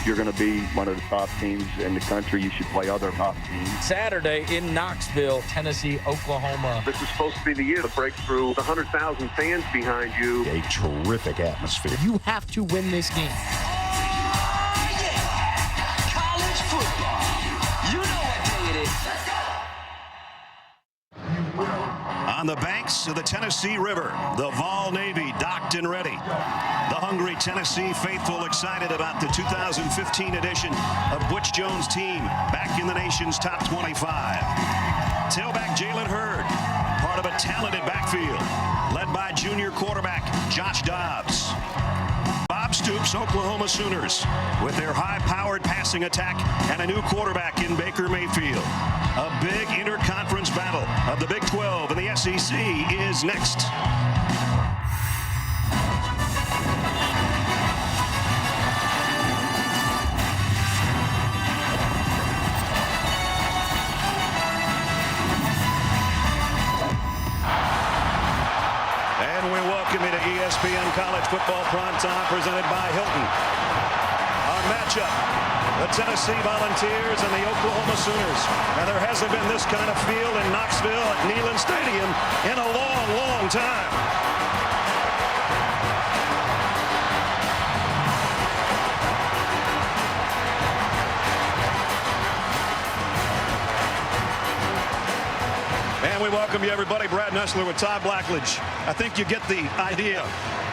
If you're going to be one of the top teams in the country, you should play other top teams. Saturday in Knoxville, Tennessee, Oklahoma. This is supposed to be the year to break through the 100,000 fans behind you. A terrific atmosphere. You have to win this game. College football. You know what day it is. On the banks of the Tennessee River, the Vol Navy docked and ready. The hungry Tennessee faithful excited about the 2015 edition of Butch Jones' team back in the nation's top 25. Tailback Jalen Hurd, part of a talented backfield, led by junior quarterback Josh Dobbs. Bob Stoops' Oklahoma Sooners with their high-powered passing attack and a new quarterback in Baker Mayfield. A big interconference battle of the Big 12 and the SEC is next. And we welcome you to ESPN College Football Primetime presented by Hilton. Our matchup, the Tennessee Volunteers and the Oklahoma Sooners. And there hasn't been this kind of feel in Knoxville at Neyland Stadium in a long, long time. And we welcome you, everybody. Brad Nessler with Todd Blackledge. I think you get the idea.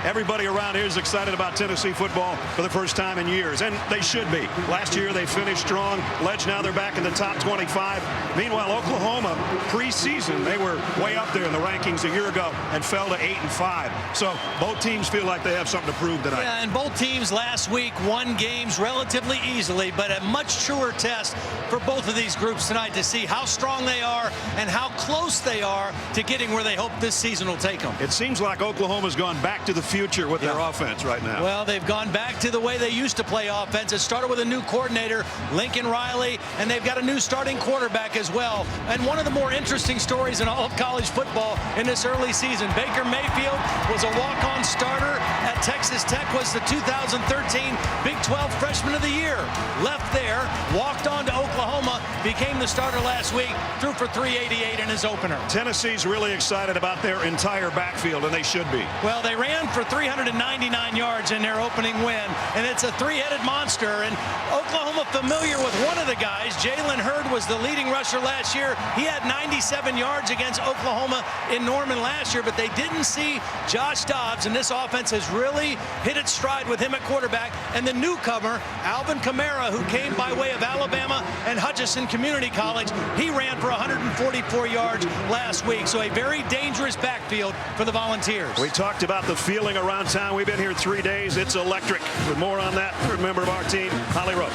Everybody around here is excited about Tennessee football for the first time in years, and they should be. Last year they finished strong. Ledge, now they're back in the top 25. Meanwhile, Oklahoma, preseason, they were way up there in the rankings a year ago and fell to 8-5. So both teams feel like they have something to prove tonight. Yeah, and both teams last week won games relatively easily, but a much truer test for both of these groups tonight to see how strong they are and how close they are to getting where they hope this season will take them. It seems like Oklahoma's gone back to the future with their offense right now. Well, they've gone back to the way they used to play offense. It started with a new coordinator, Lincoln Riley, and they've got a new starting quarterback as well. And one of the more interesting stories in all of college football in this early season, Baker Mayfield was a walk-on starter at Texas Tech, was the 2013 Big 12 Freshman of the Year. Left there, walked on to Oklahoma, became the starter last week, threw for 388 in his opener. Tennessee's really excited about their entire backfield, and they should be. Well, they ran for 399 yards in their opening win, and it's a three-headed monster. And Oklahoma familiar with one of the guys. Jalen Hurd was the leading rusher last year. He had 97 yards against Oklahoma in Norman last year, but they didn't see Josh Dobbs, and this offense has really hit its stride with him at quarterback. And the newcomer, Alvin Kamara, who came by way of Alabama and Hutchinson Community College, he ran for 144 yards last week. So a very dangerous backfield for the Volunteers. We talked about the feeling around town. We've been here 3 days. It's electric. With more on that, third member of our team, Holly Rowe.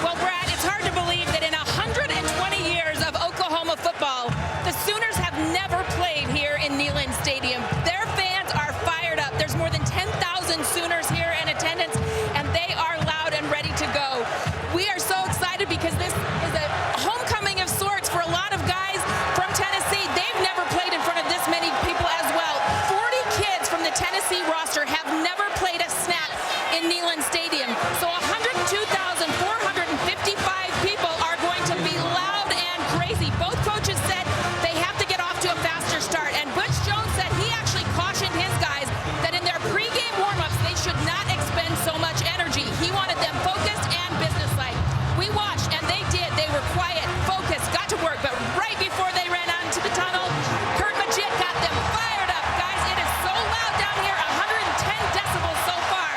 Well, Brad, it's hard to believe that in 120 years of Oklahoma football, the Sooners have never played here in Neyland Stadium. Their fans are fired up. There's more than 10,000 Sooners here in attendance, and they are loud and ready to go. We are so excited because this is a homecoming of sorts for a lot of guys from Tennessee. They've never played in front of this many people as well. 40 kids from the Tennessee roster have never played a snap in Neyland Stadium. So 102,455 people are going to be loud and crazy. Both coaches said they have to get off to a faster start. And Butch Jones said he actually cautioned his guys that in their pregame warm-ups, they should not expend so much energy. He wanted them focused and businesslike. We watched, and they did. They were quiet, focused, got to work. But right before they ran out into the tunnel, Kurt Majid got them fired up. Guys, it is so loud down here, 110 decibels so far.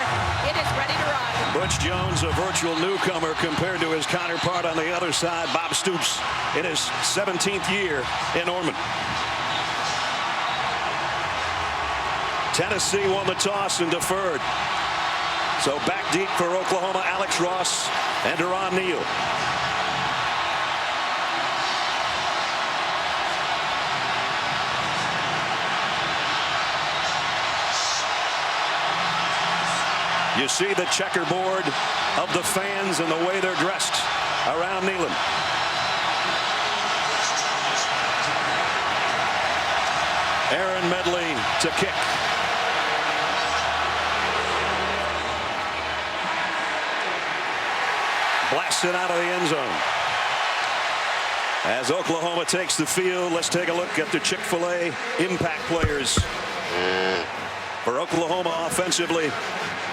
It is ready to rock. Butch Jones, a virtual newcomer compared to his counterpart on the other side, Bob Stoops, in his 17th year in Norman. Tennessee won the toss and deferred. So back deep for Oklahoma, Alex Ross and Deron Neal. You see the checkerboard of the fans and the way they're dressed around Neyland. Aaron Medley to kick. it out of the end zone. As Oklahoma takes the field, let's take a look at the Chick-fil-A impact players. For Oklahoma offensively,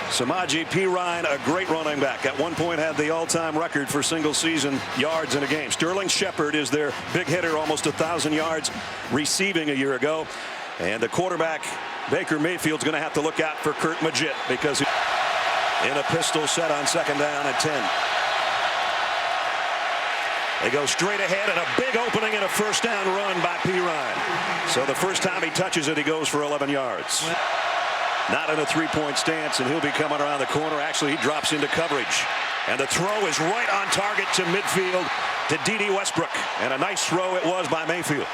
Samaje Perine, a great running back. At one point had the all-time record for single-season yards in a game. Sterling Shepard is their big hitter, almost 1,000 yards receiving a year ago. And the quarterback, Baker Mayfield's going to have to look out for Kurt Magid because in a pistol set on second down at 10. They go straight ahead and a big opening and a first down run by Perine. So the first time he touches it, he goes for 11 yards. Not in a three-point stance, and he'll be coming around the corner. Actually, he drops into coverage. And the throw is right on target to midfield to D.D. Westbrook. And a nice throw it was by Mayfield.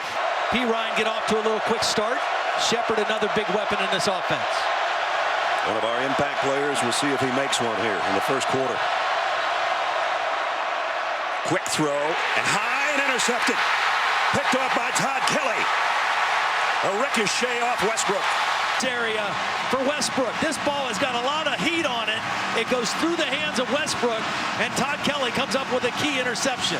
Perine get off to a little quick start. Shepard, another big weapon in this offense. One of our impact players. We'll see if he makes one here in the first quarter. Quick throw, and high and intercepted. Picked off by Todd Kelly. A ricochet off Westbrook. Area for Westbrook. This ball has got a lot of heat on it. It goes through the hands of Westbrook, and Todd Kelly comes up with a key interception.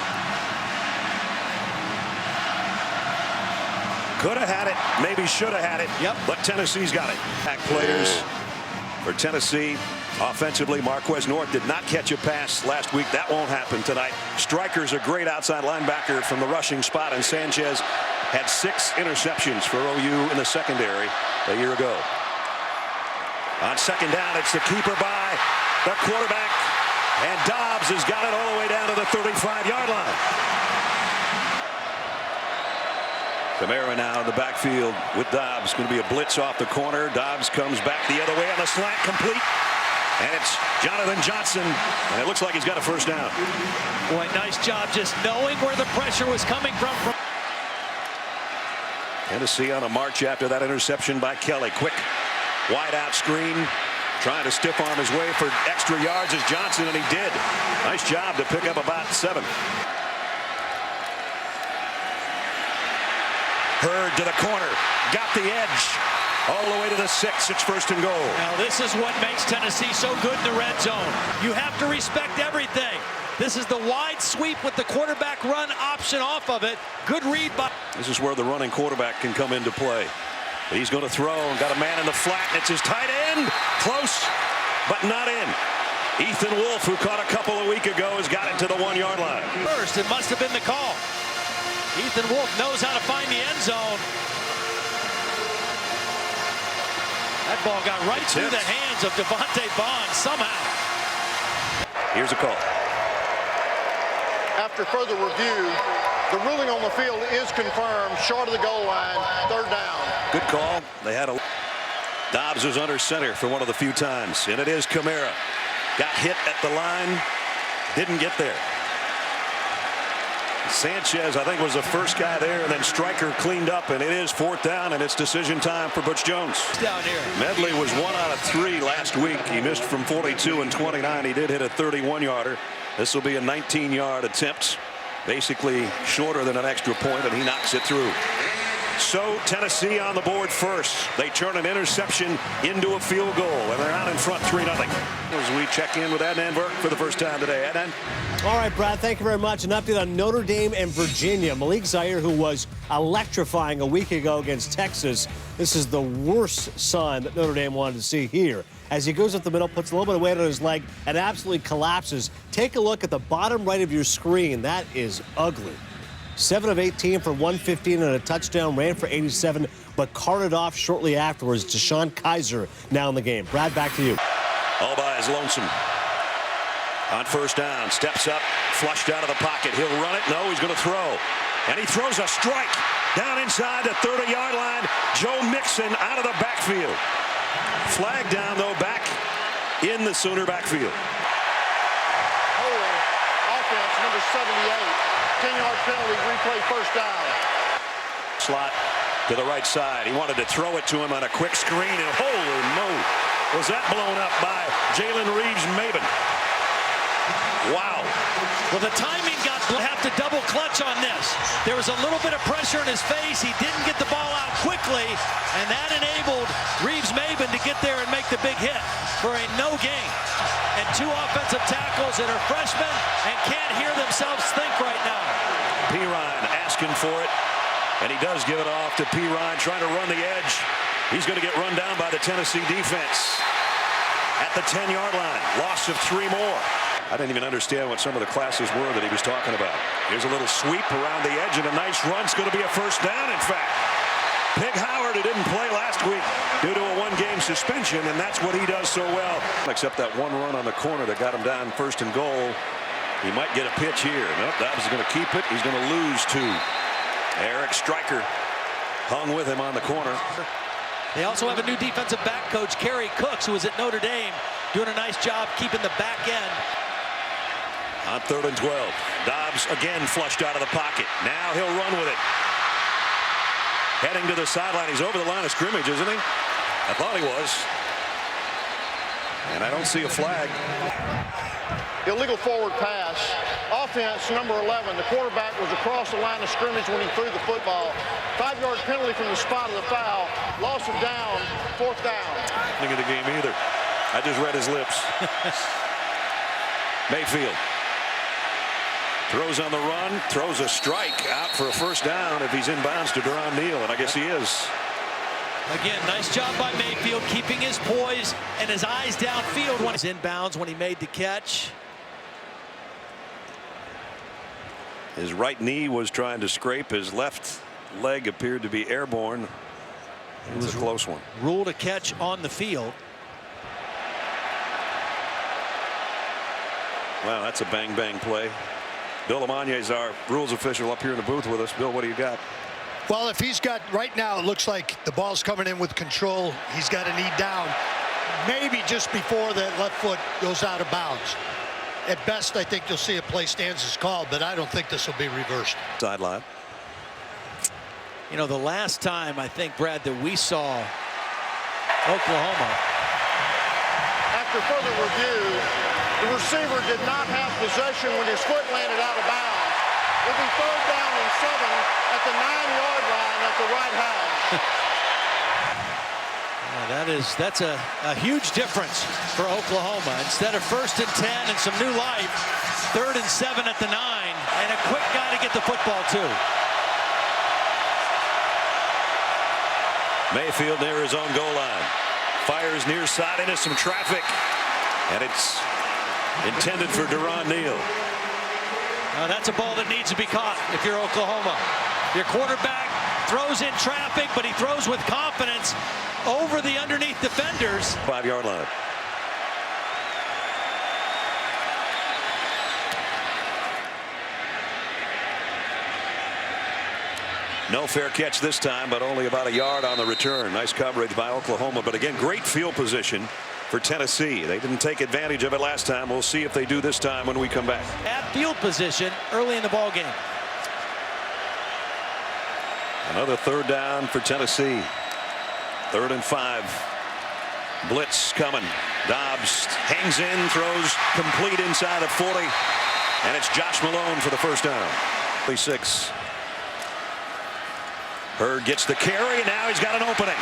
Could have had it, maybe should have had it. Yep. But Tennessee's got it. Back players for Tennessee. Offensively, Marquez North did not catch a pass last week. That won't happen tonight. Striker's a great outside linebacker from the rushing spot, and Sanchez had 6 interceptions for OU in the secondary a year ago. On second down, it's the keeper by the quarterback, and Dobbs has got it all the way down to the 35-yard line. Kamara now in the backfield with Dobbs. Going to be a blitz off the corner. Dobbs comes back the other way on the slant, complete. And it's Jonathan Johnson, and it looks like he's got a first down. Boy, nice job just knowing where the pressure was coming from. Tennessee on a march after that interception by Kelly. Quick wide out screen, trying to stiff arm his way for extra yards as Johnson, and he did. Nice job to pick up about 7. Hurd to the corner, got the edge. All the way to the 6. It's first and goal. Now this is what makes Tennessee so good in the red zone. You have to respect everything. This is the wide sweep with the quarterback run option off of it. Good read by. This is where the running quarterback can come into play. He's going to throw and got a man in the flat. And it's his tight end. Close, but not in. Ethan Wolf, who caught a couple a week ago, has got it to the 1-yard line. First, it must have been the call. Ethan Wolf knows how to find the end zone. That ball got right through the hands of Devontae Bond somehow. Here's a call. After further review, the ruling on the field is confirmed, short of the goal line, third down. Good call. They had a. Dobbs was under center for one of the few times, and it is Kamara. Got hit at the line, didn't get there. Sanchez, I think, was the first guy there, and then Stryker cleaned up, and it is 4th down, and it's decision time for Butch Jones. Down here. Medley was 1 out of 3 last week. He missed from 42 and 29. He did hit a 31-yarder. This will be a 19-yard attempt, basically shorter than an extra point, and he knocks it through. So Tennessee on the board first. They turn an interception into a field goal, and they're out in front 3-0. As we check in with Adnan Burke for the first time today. Adnan. All right, Brad, thank you very much. An update on Notre Dame and Virginia. Malik Zaire, who was electrifying a week ago against Texas. This is the worst sign that Notre Dame wanted to see here. As he goes up the middle, puts a little bit of weight on his leg, and absolutely collapses. Take a look at the bottom right of your screen. That is ugly. 7 of 18 for 115 and a touchdown, ran for 87, but carted off shortly afterwards. Deshaun Kaiser now in the game. Brad, back to you. All by his lonesome. On first down, steps up, flushed out of the pocket. He'll run it. No, he's going to throw. And he throws a strike down inside the 30-yard line. Joe Mixon out of the backfield. Flag down, though, back in the Sooner backfield. Holy offense, number 78. 10-yard penalty, replay first down. Slot to the right side. He wanted to throw it to him on a quick screen, and holy moly, was that blown up by Jalen Reeves-Maben. Wow. Well, the timing have to double clutch on this. There was a little bit of pressure in his face. He didn't get the ball out quickly, and that enabled Reeves-Maybin to get there and make the big hit for a no gain. And two offensive tackles that are freshmen and can't hear themselves think right now. Perine asking for it, and he does give it off to Perine, trying to run the edge. He's going to get run down by the Tennessee defense at the 10-yard line. Loss of 3 more. I didn't even understand what some of the classes were that he was talking about. Here's a little sweep around the edge and a nice run. It's going to be a first down, in fact. Pig Howard, who didn't play last week due to a 1-game suspension, and that's what he does so well. Except that one run on the corner that got him down 1st and goal. He might get a pitch here. Nope, Dobbs is going to keep it. He's going to lose 2. Eric Stryker hung with him on the corner. They also have a new defensive back coach, Kerry Cooks, who was at Notre Dame, doing a nice job keeping the back end. On 3rd and 12. Dobbs again flushed out of the pocket. Now he'll run with it. Heading to the sideline. He's over the line of scrimmage, isn't he? I thought he was. And I don't see a flag. Illegal forward pass. Offense number 11. The quarterback was across the line of scrimmage when he threw the football. 5-yard penalty from the spot of the foul. Loss of down. 4th down. Look at the game either. I just read his lips. Mayfield throws on the run, throws a strike out for a first down if he's inbounds to Duron Neal, and I guess he is. Again, nice job by Mayfield keeping his poise and his eyes downfield when he's inbounds when he made the catch. His right knee was trying to scrape. His left leg appeared to be airborne. It was a close one. Ruled a catch on the field. Wow, that's a bang-bang play. Bill Lamagna is our rules official up here in the booth with us. Bill, what do you got? Well, if he's got, right now, it looks like the ball's coming in with control. He's got a knee down, maybe just before that left foot goes out of bounds. At best, I think you'll see a play stance is called, but I don't think this will be reversed. Sideline. You know, the last time, I think, Brad, that we saw Oklahoma. After further review, the receiver did not have possession when his foot landed out of bounds. It'll be 3rd down and 7 at the 9-yard line at the right hash. That's a huge difference for Oklahoma. Instead of 1st and 10 and some new life, 3rd and 7 at the 9, and a quick guy to get the football to. Mayfield near his own goal line. Fires near side into some traffic, and it's intended for Duron Neal. That's a ball that needs to be caught if you're Oklahoma. Your quarterback throws in traffic, but he throws with confidence over the underneath defenders. 5-yard line. No fair catch this time, but only about a yard on the return. Nice coverage by Oklahoma, but again, great field position for Tennessee. They didn't take advantage of it last time. We'll see if they do this time when we come back. At field position early in the ball game. Another 3rd down for Tennessee. 3rd and 5. Blitz coming. Dobbs hangs in, throws complete inside of 40, and it's Josh Malone for the first down. 6. Hurd gets the carry, and now he's got an opening.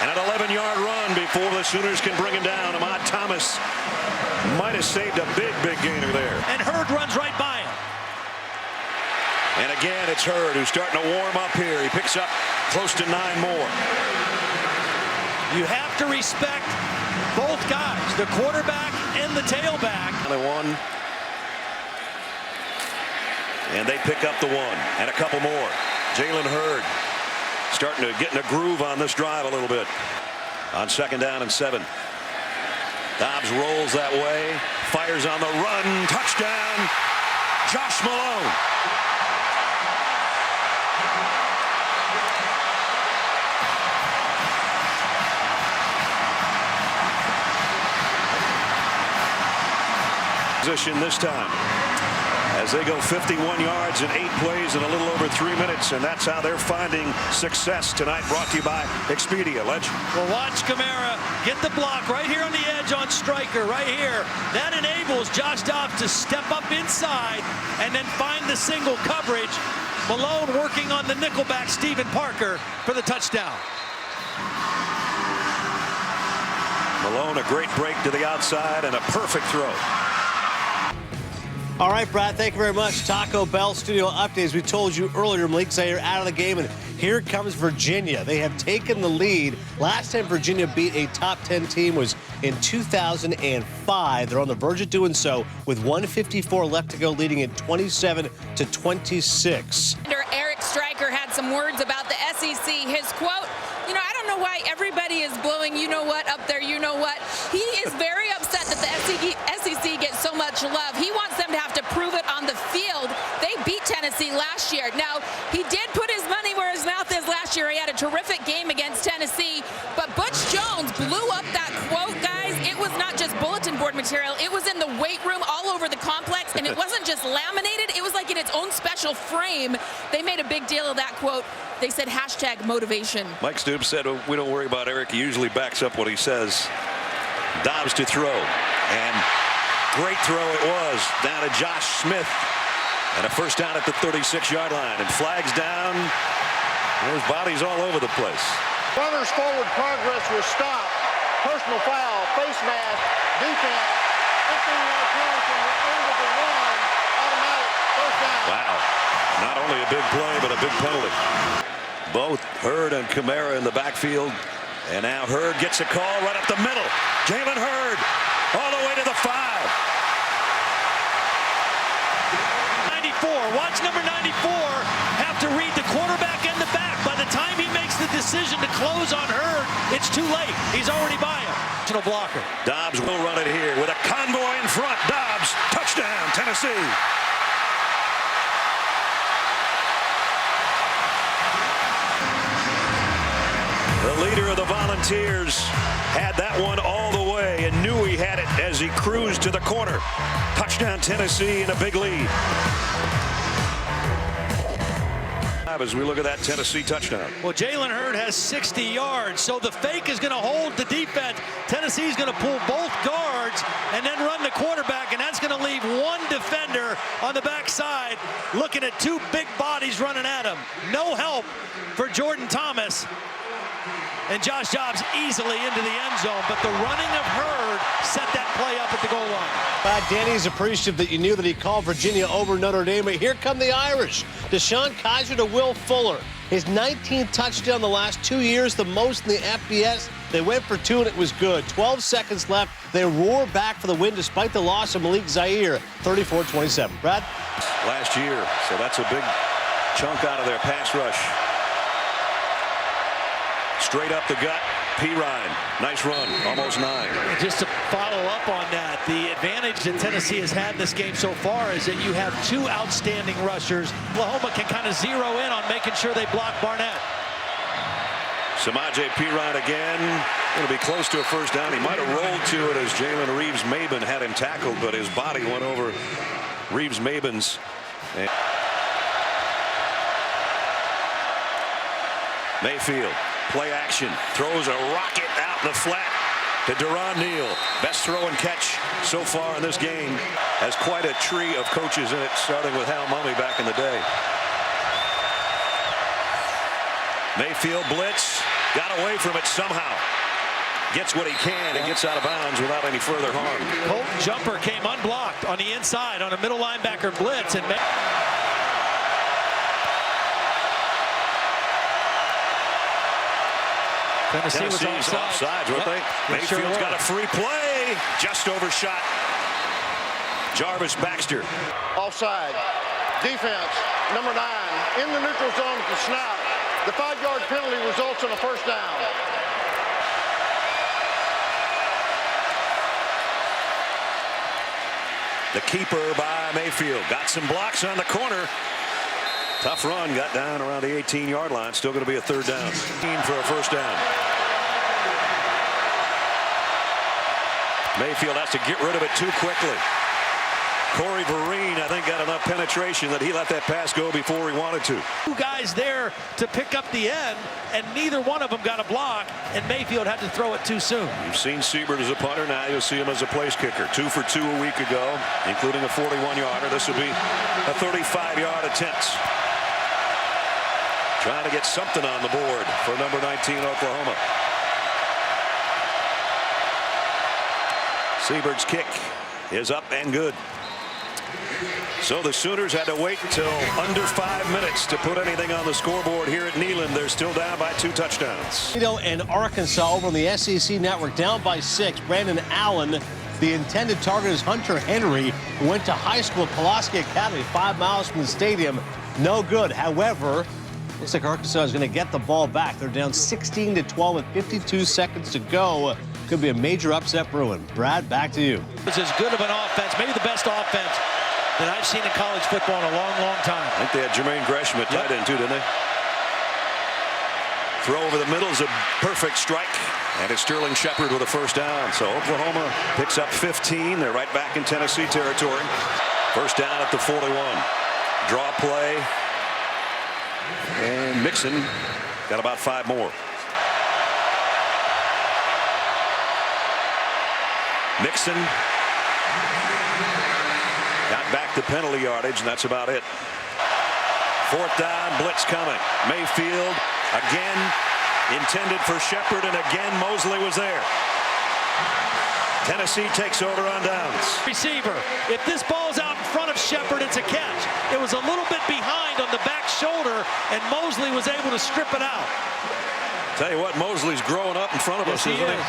And an 11-yard run before the Sooners can bring him down. Ahmad Thomas might have saved a big gainer there. And Hurd runs right by him. And again, it's Hurd who's starting to warm up here. He picks up close to 9 more. You have to respect both guys, the quarterback and the tailback. Only one. And they pick up the 1 and a couple more. Jalen Hurd starting to get in a groove on this drive a little bit. On 2nd down and 7. Dobbs rolls that way, fires on the run, touchdown, Josh Malone. Position this time as they go 51 yards in 8 plays in a little over 3 minutes, and that's how they're finding success tonight. Brought to you by Expedia. Let's watch Kamara get the block right here on the edge on Stryker right here. That enables Josh Dobbs to step up inside and then find the single coverage. Malone working on the nickelback Stephen Parker for the touchdown. Malone, a great break to the outside and a perfect throw. All right, Brad, thank you very much. Taco Bell studio updates. We told you earlier, Malik Zaire out of the game, and here comes Virginia. They have taken the lead. Last time Virginia beat a top 10 team was in 2005. They're on the verge of doing so with 1:54 left to go, leading at 27-26. Eric Stryker had some words about the SEC. His quote, you know, I don't know why everybody is blowing you-know-what up there, you-know-what. He is very upset that the SEC gets so much love. He wants them to have to prove it on the field. They beat Tennessee last year. Now, he did put his money where his mouth is last year. He had a terrific game against Tennessee, but Butch Jones blew up that quote, guys. It was not just bulletin board material. It was in the weight room all over the complex, and it wasn't just laminated. It was like in its own special frame. They made a big deal of that quote. They said hashtag motivation. Mike Stoops said, we don't worry about Eric. He usually backs up what he says. Dobbs to throw. And great throw it was down to Josh Smith. And a first down at the 36-yard line. And flags down. There's bodies all over the place. Runners forward progress was stopped. Personal foul, face mask, defense, 15-yard penalty from the end of the run, automatic first down. Wow. Not only a big play, but a big penalty. Both Hurd and Kamara in the backfield. And now Hurd gets a call right up the middle. Jalen Hurd all the way to the 5. 94. Watch number 94 have to read the quarterback and the back. By the time he makes the decision to close on Hurd, it's too late. He's already by him. Blocker. Dobbs will run it here with a convoy in front. Dobbs, touchdown, Tennessee. The leader of the Volunteers had that one all the way and knew he had it as he cruised to the corner. Touchdown, Tennessee, in a big lead. As we look at that Tennessee touchdown. Well, Jalen Hurd has 60 yards, so the fake is going to hold the defense. Tennessee's going to pull both guards and then run the quarterback, and that's going to leave one defender on the backside looking at 2 big bodies running at him. No help for Jordan Thomas. And Josh Dobbs easily into the end zone, but the running of Hurd set that play up at the goal line. Danny's appreciative that you knew that he called Virginia over Notre Dame, but here come the Irish. Deshaun Kaiser to Will Fuller. His 19th touchdown the last 2 years, the most in the FBS. They went for 2 and it was good. 12 seconds left. They roar back for the win despite the loss of Malik Zaire, 34-27. Brad? Last year, so that's a big chunk out of their pass rush. Straight up the gut, P. Ryan. Nice run, almost 9. Just to follow up on that, the advantage that Tennessee has had in this game so far is that you have 2 outstanding rushers. Oklahoma can kind of zero in on making sure they block Barnett. Samaje P. Ryan again. Going to be close to a first down. He might have rolled to it as Jalen Reeves-Maben had him tackled, but his body went over Reeves-Maben's. Mayfield. Play action, throws a rocket out in the flat to Deron Neal. Best throw and catch so far in this game. Has quite a tree of coaches in it, starting with Hal Mumme back in the day. Mayfield blitz, got away from it somehow. Gets what he can and gets out of bounds without any further harm. Colton Jumper came unblocked on the inside on a middle linebacker blitz and Tennessee's offsides, weren't they? Mayfield's got a free play. Just overshot. Jarvis Baxter. Offside. Defense, number 9, in the neutral zone at the snap. The 5-yard penalty results in a first down. The keeper by Mayfield. Got some blocks on the corner. Tough run, got down around the 18-yard line. Still going to be a third down. For a first down. Mayfield has to get rid of it too quickly. Corey Vereen, I think, got enough penetration that he let that pass go before he wanted to. Two guys there to pick up the end, and neither one of them got a block, and Mayfield had to throw it too soon. You've seen Siebert as a punter. Now you'll see him as a place kicker. 2 for 2 a week ago, including a 41-yarder. This will be a 35-yard attempt. Trying to get something on the board for number 19 Oklahoma. Siebert's kick is up and good. So the Sooners had to wait until under 5 minutes to put anything on the scoreboard here at Neyland. They're still down by 2 touchdowns. And Arkansas over on the SEC Network, down by 6. Brandon Allen, the intended target is Hunter Henry, who went to high school at Pulaski Academy, 5 miles from the stadium. No good. However, looks like Arkansas is going to get the ball back. They're down 16-12 with 52 seconds to go. Could be a major upset brewing. Brad, back to you. It's as good of an offense, maybe the best offense that I've seen in college football in a long, long time. I think they had Jermaine Gresham at tight end too, didn't they? Throw over the middle is a perfect strike, and it's Sterling Shepard with a first down. So Oklahoma picks up 15. They're right back in Tennessee territory. First down at the 41. Draw play, and Mixon got about 5 more. Mixon got back to penalty yardage, and that's about it. 4th down, blitz coming. Mayfield again intended for Shepard, and again Mosley was there. Tennessee takes over on downs. Receiver, if this ball's out in front of Shepard, it's a catch. It was a little bit behind on the back shoulder, and Mosley was able to strip it out. Tell you what, Mosley's growing up in front of us, isn't he?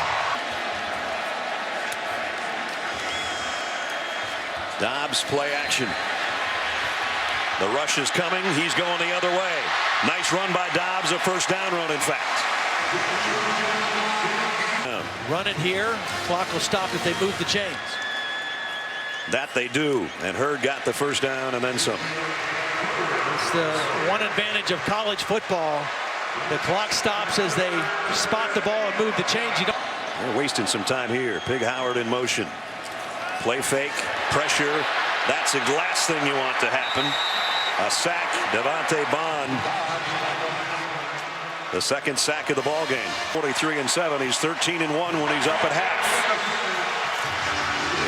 Dobbs play action. The rush is coming. He's going the other way. Nice run by Dobbs. A first down run, in fact. Run it here. Clock will stop if they move the chains. That they do. And Hurd got the first down and then some. It's the one advantage of college football. The clock stops as they spot the ball and move the chains. They're wasting some time here. Pig Howard in motion. Play fake, pressure. That's the last thing you want to happen. A sack, Devontae Bond. The second sack of the ball game. 43-7. He's 13-1 when he's up at half.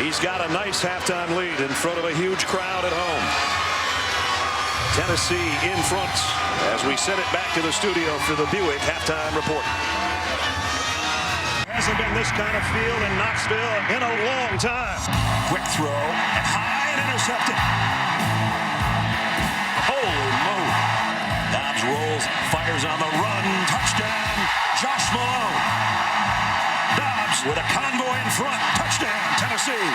He's got a nice halftime lead in front of a huge crowd at home. Tennessee in front as we send it back to the studio for the Buick halftime report. Hasn't been this kind of field in Knoxville in a long time. Quick throw and high and intercepted. Holy moly. Dobbs rolls, fires on the run. Touchdown, Josh Malone. Dobbs with a convoy in front. Touchdown, Tennessee.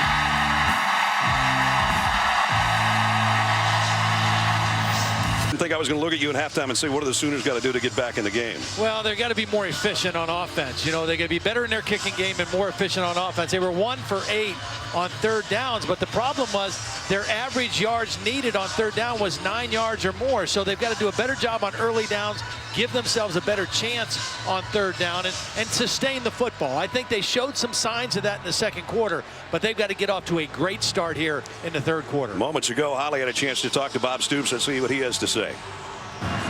I didn't think I was going to look at you in halftime and say, what do the Sooners got to do to get back in the game? Well, they've got to be more efficient on offense. You know, they're going to be better in their kicking game and more efficient on offense. They were 1 for 8 on 3rd downs, but the problem was their average yards needed on 3rd down was 9 yards or more. So they've got to do a better job on early downs, give themselves a better chance on 3rd down, and sustain the football. I think they showed some signs of that in the 2nd quarter, but they've got to get off to a great start here in the 3rd quarter. Moments ago, Holly had a chance to talk to Bob Stoops and see what he has to say.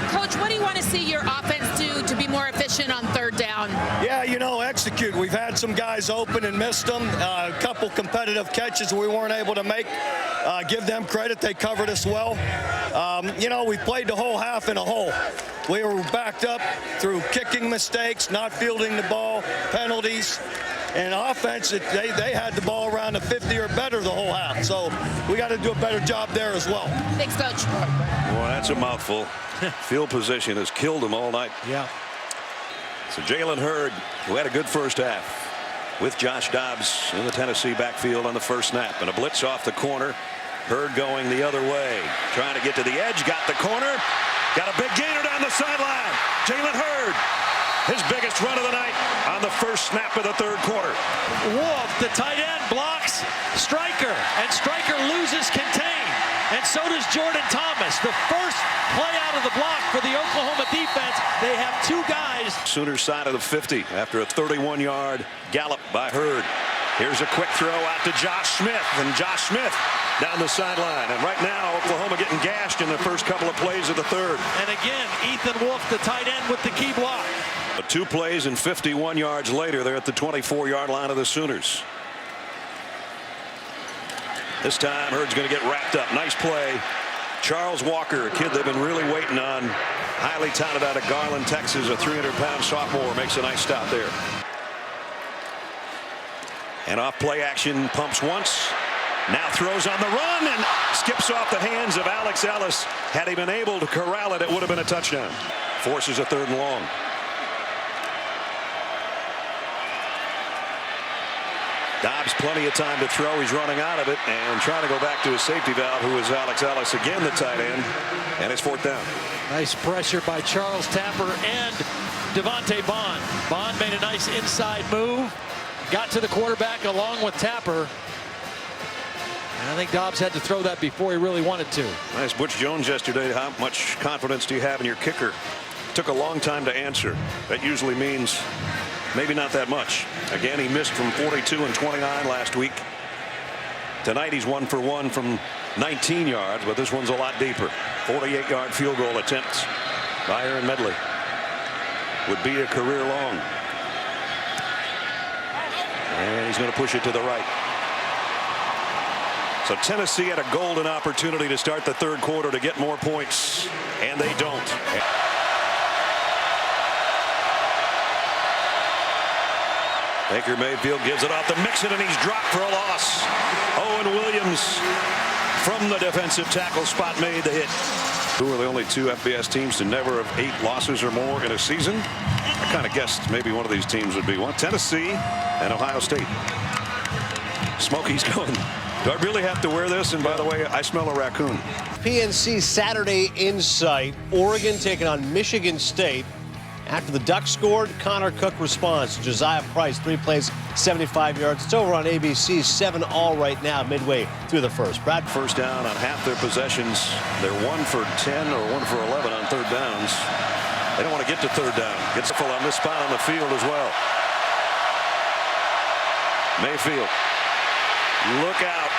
Coach, what do you want to see your offense do to be more efficient on 3rd down? Yeah, you know, execute. We've had some guys open and missed them. A couple competitive catches we weren't able to make. Give them credit. They covered us well. You know, we played the whole half in a hole. We were backed up through kicking mistakes, not fielding the ball, penalties. And offense, they had the ball around the 50 or better the whole half. So we got to do a better job there as well. Thanks, Coach. Boy, that's a mouthful. Field position has killed them all night. Yeah. So Jalen Hurd, who had a good first half, with Josh Dobbs in the Tennessee backfield on the first snap. And a blitz off the corner. Hurd going the other way. Trying to get to the edge. Got the corner. Got a big gainer down the sideline. Jalen Hurd. His biggest run of the night on the first snap of the 3rd quarter. Wolf, the tight end, blocks Stryker, and Stryker loses contain. And so does Jordan Thomas. The first play out of the block for the Oklahoma defense. They have 2 guys. Sooners side of the 50 after a 31-yard gallop by Hurd. Here's a quick throw out to Josh Smith, and Josh Smith down the sideline. And right now, Oklahoma getting gashed in the first couple of plays of the third. And again, Ethan Wolf, the tight end, with the key block. But 2 plays and 51 yards later, they're at the 24-yard line of the Sooners. This time, Hurd's going to get wrapped up. Nice play. Charles Walker, a kid they've been really waiting on. Highly touted out of Garland, Texas. A 300-pound sophomore makes a nice stop there. And off play action, pumps once. Now throws on the run and skips off the hands of Alex Ellis. Had he been able to corral it, it would have been a touchdown. Forces a 3rd and long. Dobbs plenty of time to throw. He's running out of it and trying to go back to his safety valve, who is Alex Ellis, again the tight end, and it's 4th down. Nice pressure by Charles Tapper and Devontae Bond. Bond made a nice inside move, got to the quarterback along with Tapper. And I think Dobbs had to throw that before he really wanted to. Nice Butch Jones yesterday. How much confidence do you have in your kicker? Took a long time to answer. That usually means maybe not that much. Again, he missed from 42 and 29 last week. Tonight he's 1 for 1 from 19 yards, but this one's a lot deeper. 48-yard field goal attempt by Aaron Medley would be a career long. And he's going to push it to the right. So Tennessee had a golden opportunity to start the 3rd quarter to get more points, and they don't. Baker Mayfield gives it off to Mixon, and he's dropped for a loss. Owen Williams from the defensive tackle spot made the hit. Who are the only 2 FBS teams to never have 8 losses or more in a season? I kind of guessed maybe one of these teams would be one. Tennessee and Ohio State. Smokey's going, do I really have to wear this? And by the way, I smell a raccoon. PNC Saturday Insight. Oregon taking on Michigan State. After the Ducks scored, Connor Cook responds. Josiah Price, 3 plays, 75 yards. It's over on ABC, 7-all right now, midway through the first. Brad. First down on half their possessions. They're 1 for 10 or 1 for 11 on 3rd downs. They don't want to get to 3rd down. Gets full on this spot on the field as well. Mayfield. Look out.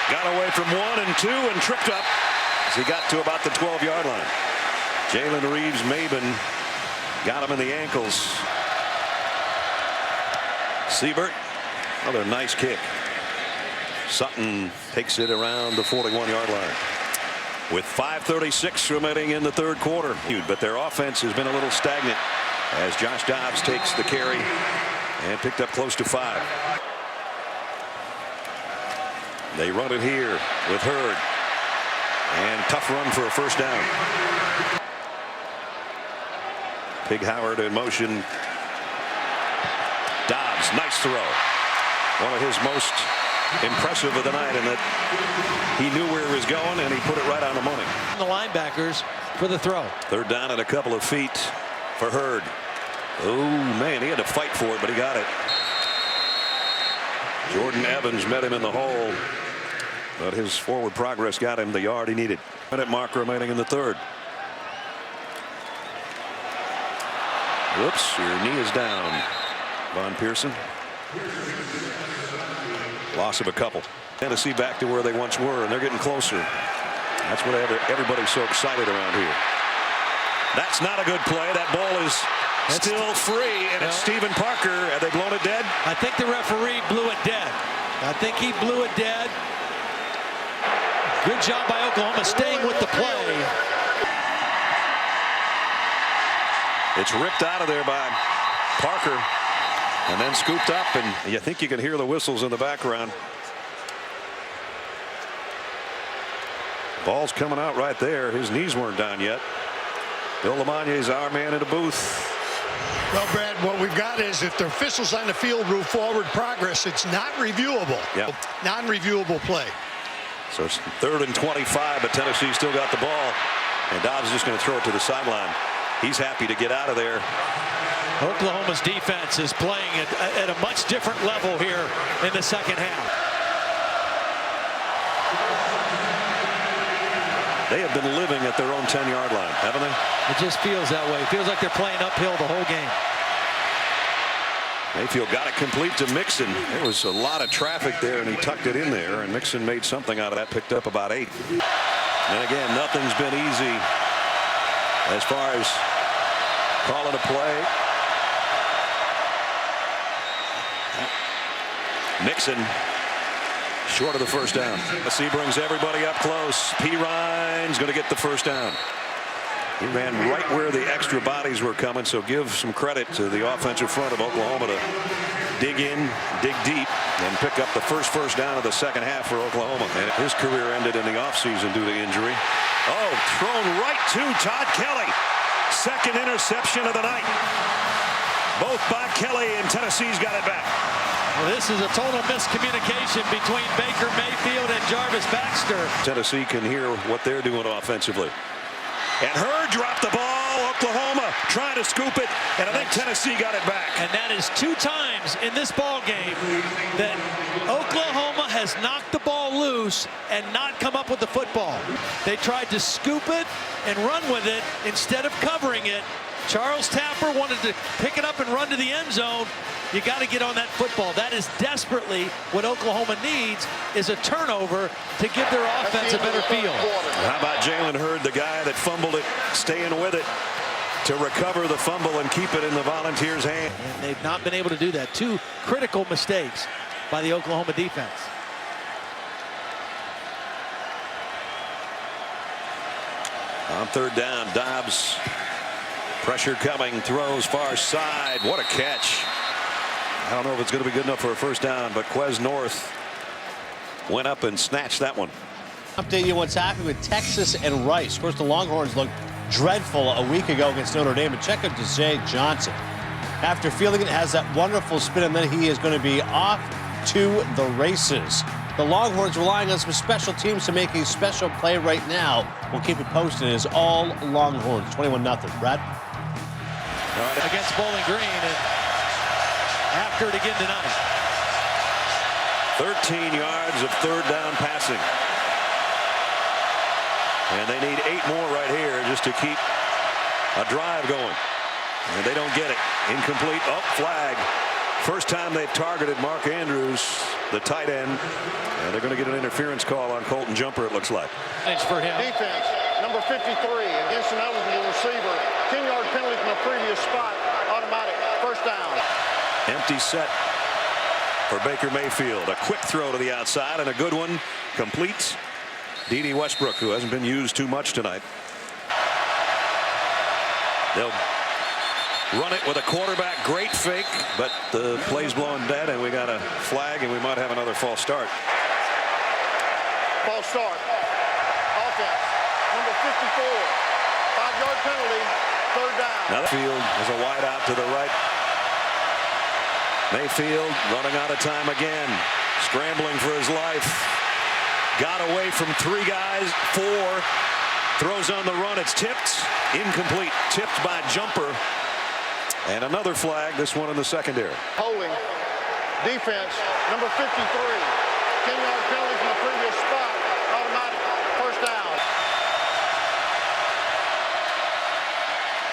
Got away from 1 and 2 and tripped up as he got to about the 12-yard line. Jalen Reeves-Maben got him in the ankles. Siebert, another nice kick. Sutton takes it around the 41-yard line. With 5:36 remaining in the 3rd quarter. But their offense has been a little stagnant as Josh Dobbs takes the carry and picked up close to 5. They run it here with Hurd. And tough run for a 1st down. Big Howard in motion. Dobbs, nice throw. One of his most impressive of the night in that he knew where he was going and he put it right on the money. The linebackers for the throw. 3rd down and a couple of feet for Hurd. Oh man, he had to fight for it, but he got it. Jordan Evans met him in the hole, but his forward progress got him the yard he needed. Minute mark remaining in the 3rd. Whoops, your knee is down, Von Pearson. Loss of a couple. Tennessee back to where they once were, and they're getting closer. That's what everybody's so excited around here. That's not a good play. That ball is still free, and it's Stephen Parker. Have they blown it dead? I think the referee blew it dead. I think he blew it dead. Good job by Oklahoma staying with the play. It's ripped out of there by Parker and then scooped up, and you think you can hear the whistles in the background. Ball's coming out right there. His knees weren't down yet. Bill LeMonnier's our man in the booth. Well, Brad, what we've got is if the officials on the field rule forward progress, it's not reviewable. Yeah. Non-reviewable play. So it's 3rd and 25, but Tennessee still got the ball, and Dobbs is just going to throw it to the sideline. He's happy to get out of there. Oklahoma's defense is playing at a much different level here in the 2nd half. They have been living at their own 10-yard line, haven't they? It just feels that way. It feels like they're playing uphill the whole game. Mayfield got it complete to Mixon. There was a lot of traffic there, and he tucked it in there, and Mixon made something out of that, picked up about 8. And again, nothing's been easy as far as calling a play. Mixon short of the first down. He brings everybody up close. Ryan's going to get the first down. He ran right where the extra bodies were coming, so give some credit to the offensive front of Oklahoma to dig in, dig deep, and pick up the first down of the second half for Oklahoma. And his career ended in the offseason due to injury. Oh, thrown right to Todd Kelly. Second interception of the night. Both by Kelly, and Tennessee's got it back. Well, this is a total miscommunication between Baker Mayfield and Jarvis Baxter. Tennessee can hear what they're doing offensively. And Hurd dropped the ball. Oklahoma trying to scoop it, and I think Tennessee got it back. And that is 2 times in this ball game that Oklahoma has knocked the ball loose and not come up with the football. They tried to scoop it and run with it instead of covering it. Charles Tapper wanted to pick it up and run to the end zone. You got to get on that football. That is desperately what Oklahoma needs, is a turnover to give their offense a better feel. How about Jalen Hurd, the guy that fumbled it, staying with it to recover the fumble and keep it in the Volunteers' hand. And they've not been able to do that. 2 critical mistakes by the Oklahoma defense. On third down, Dobbs, pressure coming, throws far side. What a catch. I don't know if it's going to be good enough for a first down, but Quez North went up and snatched that one. Update you what's happening with Texas and Rice. Of course, the Longhorns looked dreadful a week ago against Notre Dame, but check out Deshae Johnson. After fielding it, has that wonderful spin, and then he is going to be off to the races. The Longhorns relying on some special teams to make a special play right now. We'll keep it posted. It is all Longhorns, 21-0. Brad? Against Bowling Green, and after it again tonight. 13 yards of third down passing. And they need 8 more right here just to keep a drive going. And they don't get it. Incomplete. Oh, flag. First time they've targeted Mark Andrews, the tight end. And they're going to get an interference call on Colton Jumper, it looks like. Thanks for him. Defense, number 53, against an eligible receiver. 10-yard penalty from the previous spot. Automatic. First down. Empty set for Baker Mayfield. A quick throw to the outside and a good one. Complete. D.D. Westbrook, who hasn't been used too much tonight. They'll run it with a quarterback. Great fake, but the play's blowing dead, and we got a flag, and we might have another false start. False start. Offense, number 54. 5-yard penalty. Third down. Now the field is a wide out to the right. Mayfield running out of time again. Scrambling for his life. Got away from 3 guys. 4. Throws on the run. It's tipped. Incomplete. Tipped by Jumper. And another flag. This one in the secondary. Holding. Defense, number 53. 10-yard penalty from the previous spot. Automatic. First down.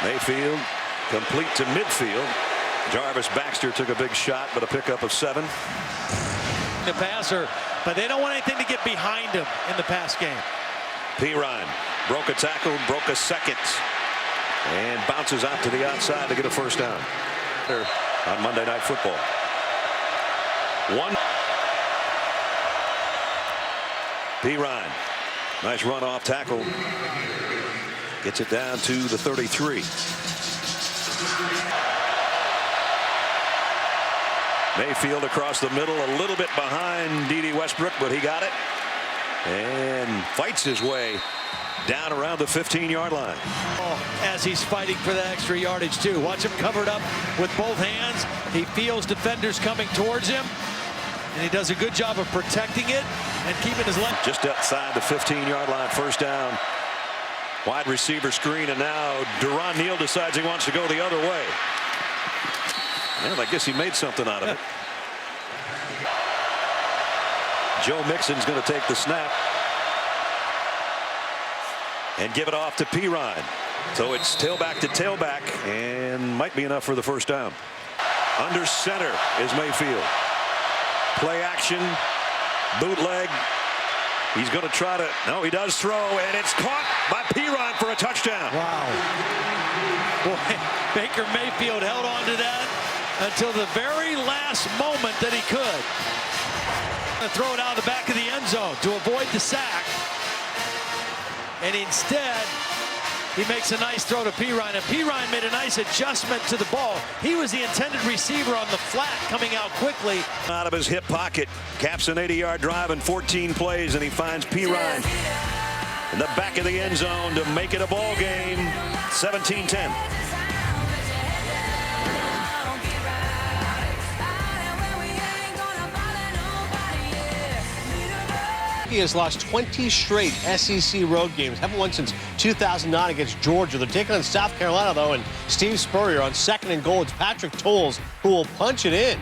Mayfield complete to midfield. Jarvis Baxter took a big shot, but a pickup of 7. The passer, but they don't want anything to get behind him in the pass game. Ryan broke a tackle, broke a second, and bounces out to the outside to get a first down. On Monday Night Football. 1. Ryan, nice run off tackle. Gets it down to the 33. Mayfield across the middle, a little bit behind D.D. Westbrook, but he got it and fights his way down around the 15-yard line. As he's fighting for that extra yardage too. Watch him covered up with both hands. He feels defenders coming towards him, and he does a good job of protecting it and keeping his leg. Just outside the 15-yard line, first down. Wide receiver screen, and now Duron Neal decides he wants to go the other way. And I guess he made something out of it. Joe Mixon's going to take the snap and give it off to Ryan. So it's tailback to tailback, and might be enough for the first down. Under center is Mayfield. Play action, bootleg. He's going to try to, no, he does throw, and it's caught by Perine for a touchdown. Wow. Boy, Baker Mayfield held on to that until the very last moment that he could. And throw it out of the back of the end zone to avoid the sack. And instead, he makes a nice throw to Perine, and Perine made a nice adjustment to the ball. He was the intended receiver on the flat, coming out quickly. Out of his hip pocket, caps an 80-yard drive in 14 plays, and he finds Perine in the back of the end zone to make it a ball game. 17-10. He has lost 20 straight SEC road games. Haven't won since 2009 against Georgia. They're taking on South Carolina, though, and Steve Spurrier on 2nd and goal. It's Patrick Tolles who will punch it in.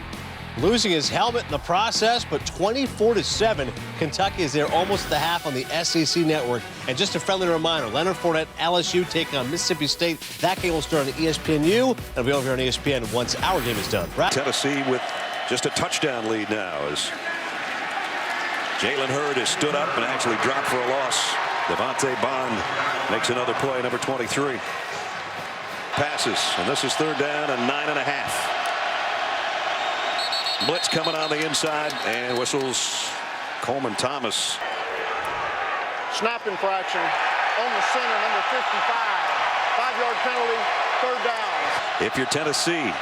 Losing his helmet in the process, but 24-7. Kentucky is there almost at the half on the SEC network. And just a friendly reminder, Leonard Fournette, LSU taking on Mississippi State. That game will start on ESPNU. It'll be over here on ESPN once our game is done. Tennessee with just a touchdown lead now as Jalen Hurd has stood up and actually dropped for a loss. Devontae Bond makes another play, number 23. Passes, and this is 3rd down and 9.5. Blitz coming on the inside, and whistles Coleman Thomas. Snap infraction on the center, number 55. 5-yard penalty, 3rd down. If you're Tennessee,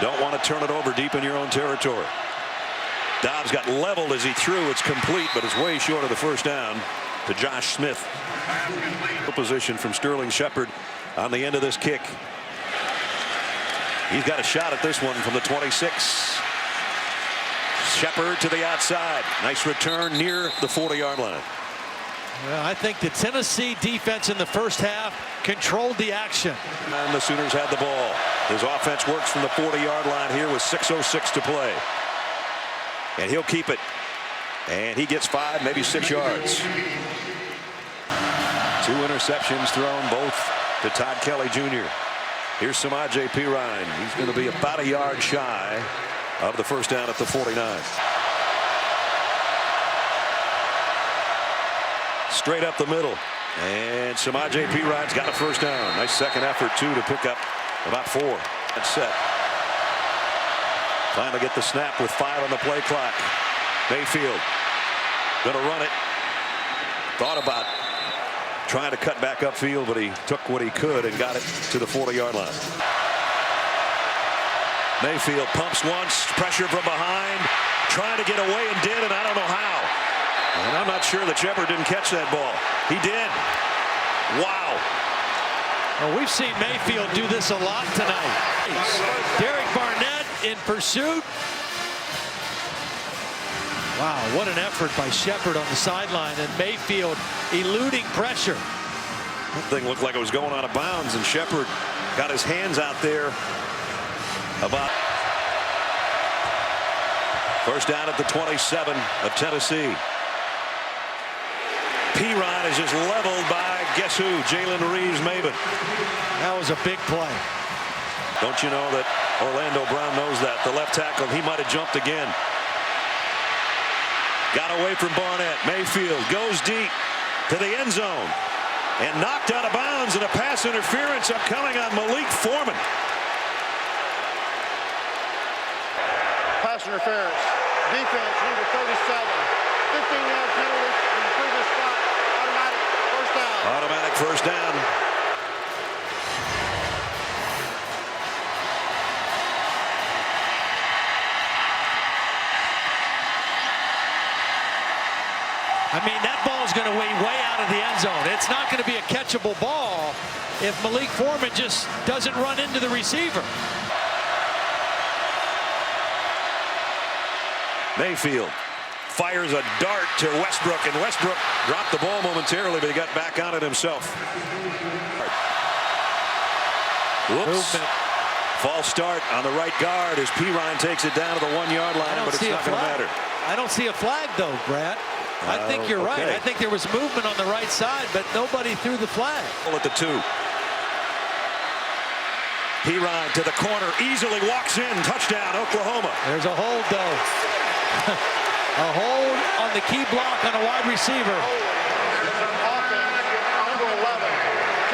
don't want to turn it over deep in your own territory. Dobbs got leveled as he threw. It's complete, but it's way short of the 1st down to Josh Smith. Position from Sterling Shepard on the end of this kick. He's got a shot at this one from the 26. Shepard to the outside. Nice return near the 40-yard line. Well, I think the Tennessee defense in the first half controlled the action. And the Sooners had the ball. His offense works from the 40-yard line here with 6:06 to play. And he'll keep it. And he gets 5, maybe 6 yards. 2 interceptions thrown, both to Todd Kelly Jr. Here's Samaje Perine. He's going to be about a yard shy of the 1st down at the 49. Straight up the middle. And Samaje Perine's got a 1st down. Nice second effort, too, to pick up about 4. That's set. Finally get the snap with 5 on the play clock. Mayfield going to run it. Thought about trying to cut back upfield, but he took what he could and got it to the 40-yard line. Mayfield pumps once, pressure from behind, trying to get away and did, and I don't know how. And I'm not sure that Shepard didn't catch that ball. He did. Wow. Well, we've seen Mayfield do this a lot tonight. Derek Barnett in pursuit. Wow, what an effort by Shepard on the sideline, and Mayfield eluding pressure. Thing looked like it was going out of bounds, and Shepard got his hands out there. About 1st down at the 27 of Tennessee. Perine is just leveled by, guess who? Jalen Reeves-Maybin. That was a big play. Don't you know that Orlando Brown knows that? The left tackle, he might have jumped again. Got away from Barnett. Mayfield goes deep to the end zone and knocked out of bounds, and a pass interference upcoming on Malik Foreman. Pass interference. Defense, number 37. 15-yard penalty from the previous spot. Automatic 1st down. Automatic 1st down. I mean, that ball's going to be way out of the end zone. It's not going to be a catchable ball if Malik Foreman just doesn't run into the receiver. Mayfield fires a dart to Westbrook, and Westbrook dropped the ball momentarily, but he got back on it himself. Whoops. Movement. False start on the right guard as Perine takes it down to the 1-yard line, but it's not going to matter. I don't see a flag, though, Brad. I think you're right. I think there was movement on the right side, but nobody threw the flag. At the 2. Ryan to the corner, easily walks in, touchdown, Oklahoma. There's a hold, though. A hold on the key block on a wide receiver. Number 11.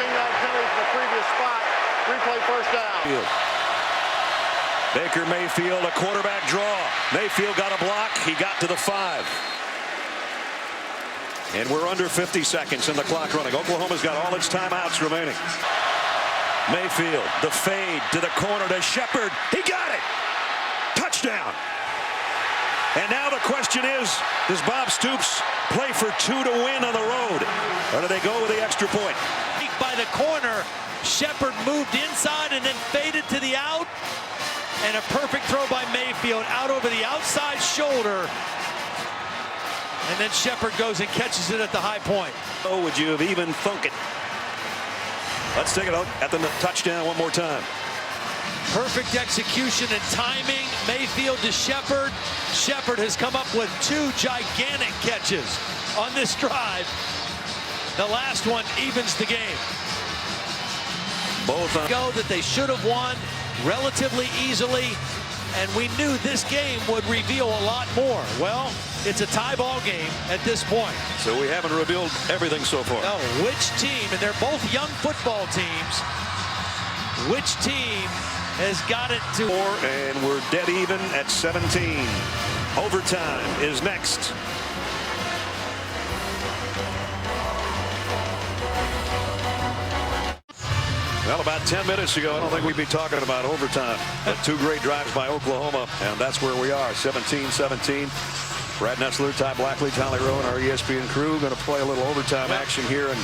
10-yard penalty from the previous spot. Replay first down. Baker Mayfield, a quarterback draw. Mayfield got a block. He got to the 5. And we're under 50 seconds in the clock running. Oklahoma's got all its timeouts remaining. Mayfield, the fade to the corner to Shepard. He got it. Touchdown. And now the question is, does Bob Stoops play for 2 to win on the road? Or do they go with the extra point? By the corner, Shepard moved inside and then faded to the out. And a perfect throw by Mayfield out over the outside shoulder. And then Shepard goes and catches it at the high point. Oh, would you have even thunk it? Let's take it out at the touchdown one more time. Perfect execution and timing. Mayfield to Shepard. Shepard has come up with 2 gigantic catches on this drive. The last one evens the game. Both go that they should have won relatively easily, and we knew this game would reveal a lot more. Well, it's a tie ball game at this point. So we haven't revealed everything so far. No, which team, and they're both young football teams, which team has got it to 4, and we're dead even at 17. Overtime is next. Well, about 10 minutes ago, I don't think we'd be talking about overtime. But 2 great drives by Oklahoma, and that's where we are, 17-17. Brad Nessler, Ty Blackley, Tolly Rowan, our ESPN crew, going to play a little overtime action here. And,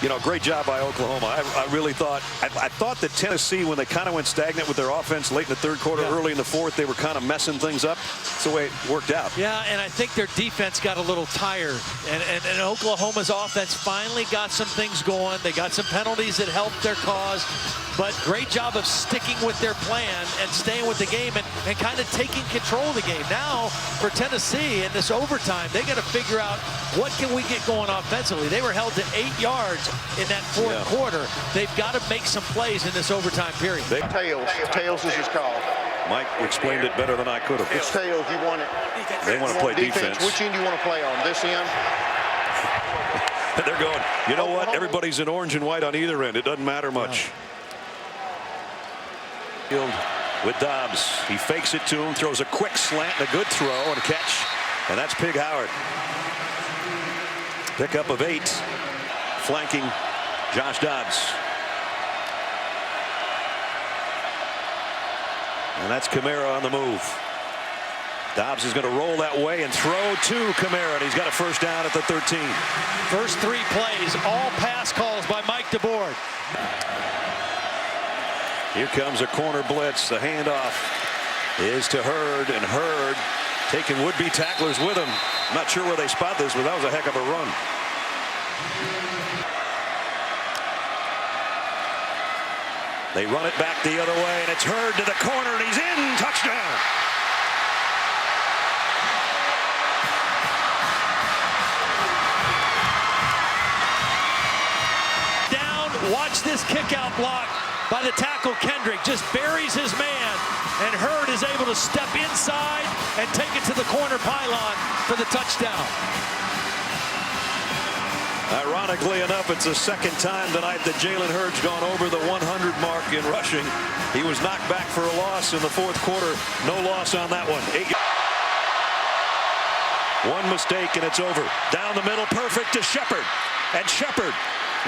you know, great job by Oklahoma. I really thought, I thought that Tennessee, when they kind of went stagnant with their offense late in the 3rd quarter, early in the 4th, they were kind of messing things up. That's the way it worked out. Yeah, and I think their defense got a little tired. And Oklahoma's offense finally got some things going. They got some penalties that helped their cause. But great job of sticking with their plan and staying with the game and kind of taking control of the game. Now, for Tennessee in this overtime, they got to figure out what can we get going offensively. They were held to 8 yards in that 4th quarter. They've got to make some plays in this overtime period. Tails. Tails is his call. Mike explained it better than I could have. It's tails. You want it. They want to play defense. Which end do you want to play on? This end? They're going, you know what? Everybody's in orange and white on either end. It doesn't matter much. With Dobbs. He fakes it to him, throws a quick slant and a good throw and a catch. And that's Pig Howard. Pickup of 8. Flanking Josh Dobbs. And that's Kamara on the move. Dobbs is going to roll that way and throw to Kamara, and he's got a first down at the 13. First 3 plays, all pass calls by Mike DeBoard. Here comes a corner blitz. The handoff is to Hurd, and Hurd taking would-be tacklers with him. I'm not sure where they spot this, but that was a heck of a run. They run it back the other way, and it's Hurd to the corner, and he's in. Touchdown. Down, watch this kick-out block by the tackle. Kendrick just buries his man, and Hurd is able to step inside and take it to the corner pylon for the touchdown. Ironically enough, it's the 2nd time tonight that Jalen Hurd's gone over the 100 mark in rushing. He was knocked back for a loss in the 4th quarter. No loss on that one. 1 mistake and it's over. Down the middle, perfect to Shepard. And Shepard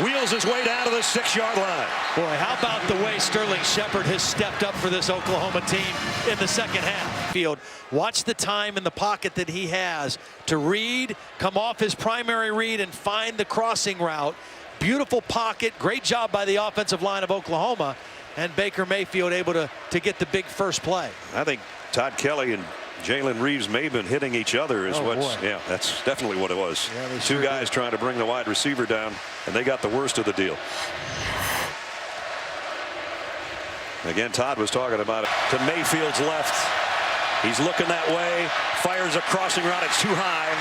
wheels his way down to the 6-yard line. Boy, how about the way Sterling Shepard has stepped up for this Oklahoma team in the 2nd half. Field, watch the time in the pocket that he has to read, come off his primary read, and find the crossing route. Beautiful pocket. Great job by the offensive line of Oklahoma. And Baker Mayfield able to get the big first play. I think Todd Kelly and Jalen Reeves may have been hitting each other is that's definitely what it was. Yeah, 2 guys trying to bring the wide receiver down, and they got the worst of the deal. Again, Todd was talking about it. To Mayfield's left. He's looking that way. Fires a crossing route. It's too high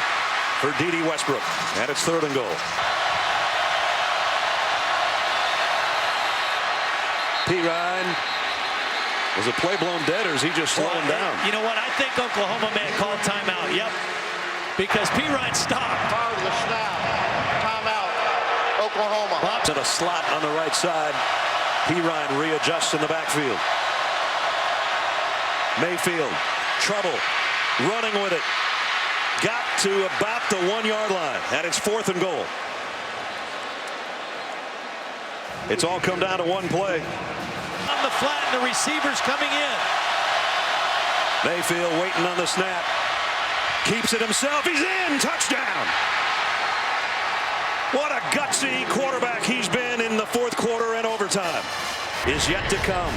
for D.D. Westbrook. And it's 3rd and goal. P. Ryan Was the play blown dead, or is he just slowing down? You know what? I think Oklahoma may have called timeout. Yep. Because Pirine stopped. Prior to the snap, timeout, Oklahoma. To the slot on the right side. Pirine readjusts in the backfield. Mayfield, trouble, running with it. Got to about the 1-yard line, and it's 4th and goal. It's all come down to one play. On the flat, and the receivers coming in. Mayfield waiting on the snap. Keeps it himself. He's in. Touchdown. What a gutsy quarterback he's been in the 4th quarter and overtime. Is yet to come.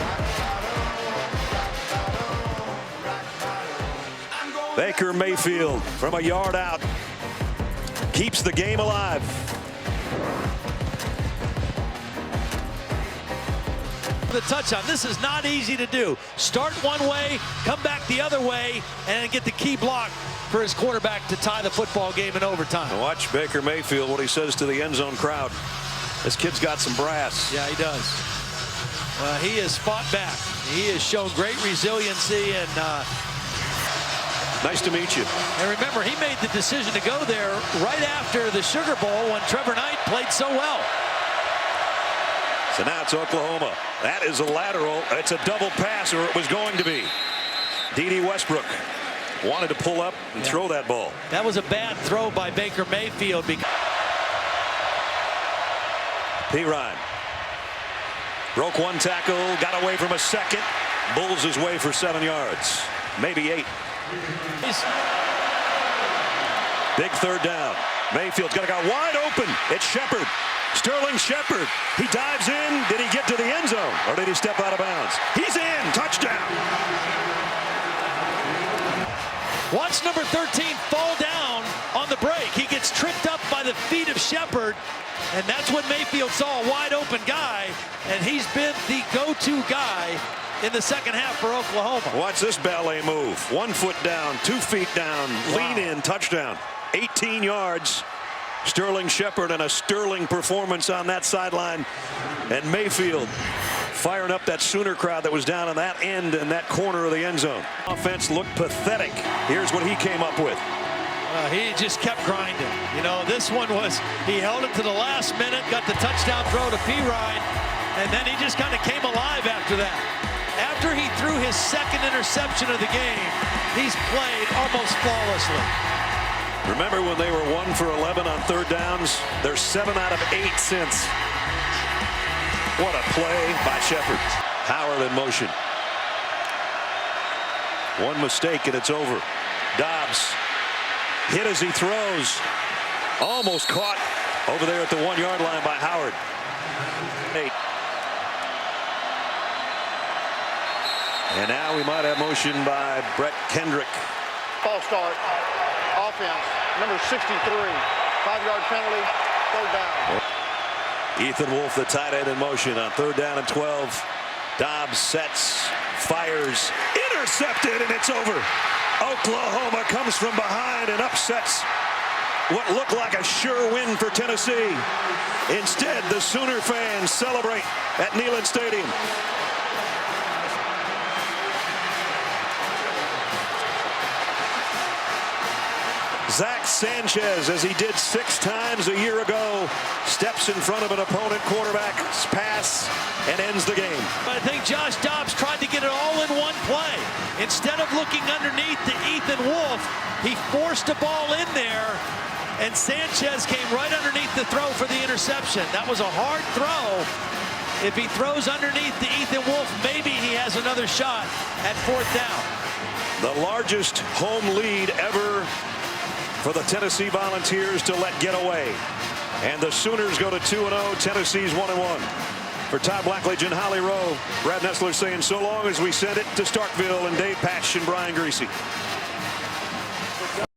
Baker Mayfield from a yard out keeps the game alive. The touchdown. This is not easy to do. Start one way, come back the other way, and get the key block for his quarterback to tie the football game in overtime. Now watch Baker Mayfield, what he says to the end zone crowd. This kid's got some brass. Yeah, he does. He has fought back. He has shown great resiliency, and nice to meet you. And remember, he made the decision to go there right after the Sugar Bowl when Trevor Knight played so well. So now it's Oklahoma. That is a lateral. It's a double pass, or it was going to be. D.D. Westbrook wanted to pull up and throw that ball. That was a bad throw by Baker Mayfield. Pirine broke one tackle, got away from a second. Bulls his way for 7 yards, maybe 8. Big 3rd down. Mayfield's got a guy wide open. It's Shepard. Sterling Shepard. He dives in. Did he get to the end zone, or did he step out of bounds? He's in. Touchdown. Watch number 13 fall down on the break. He gets tripped up by the feet of Shepard, and that's when Mayfield saw a wide open guy, and he's been the go-to guy in the second half for Oklahoma. Watch this ballet move. 1 foot down, 2 feet down, lean in, touchdown. 18 yards. Sterling Shepard, and a sterling performance on that sideline. And Mayfield firing up that Sooner crowd that was down on that end and that corner of the end zone. Offense looked pathetic. Here's what he came up with. He just kept grinding. You know, this one was, he held it to the last minute, got the touchdown throw to Pirine, and then he just kind of came alive after that. After he threw his 2nd interception of the game, he's played almost flawlessly. Remember when they were 1 for 11 on 3rd downs? They're 7 out of 8 since. What a play by Shepard. Howard in motion. One mistake and it's over. Dobbs hit as he throws. Almost caught over there at the 1-yard line by Howard. 8. And now we might have motion by Brett Kendrick. False start. Offense, number 63. 5-yard penalty, 3rd down. Ethan Wolf, the tight end, in motion on 3rd down and 12. Dobbs sets, fires, intercepted, and it's over. Oklahoma comes from behind and upsets what looked like a sure win for Tennessee. Instead, the Sooner fans celebrate at Neyland Stadium. Zach Sanchez, as he did 6 times a year ago, steps in front of an opponent quarterback's pass and ends the game. I think Josh Dobbs tried to get it all in one play. Instead of looking underneath to Ethan Wolf, he forced a ball in there, and Sanchez came right underneath the throw for the interception. That was a hard throw. If he throws underneath to Ethan Wolf, maybe he has another shot at 4th down. The largest home lead ever for the Tennessee Volunteers to let get away. And the Sooners go to 2-0. Tennessee's 1-1. For Todd Blackledge and Holly Rowe, Brad Nessler saying so long as we send it to Starkville, and Dave Patch and Brian Greasy.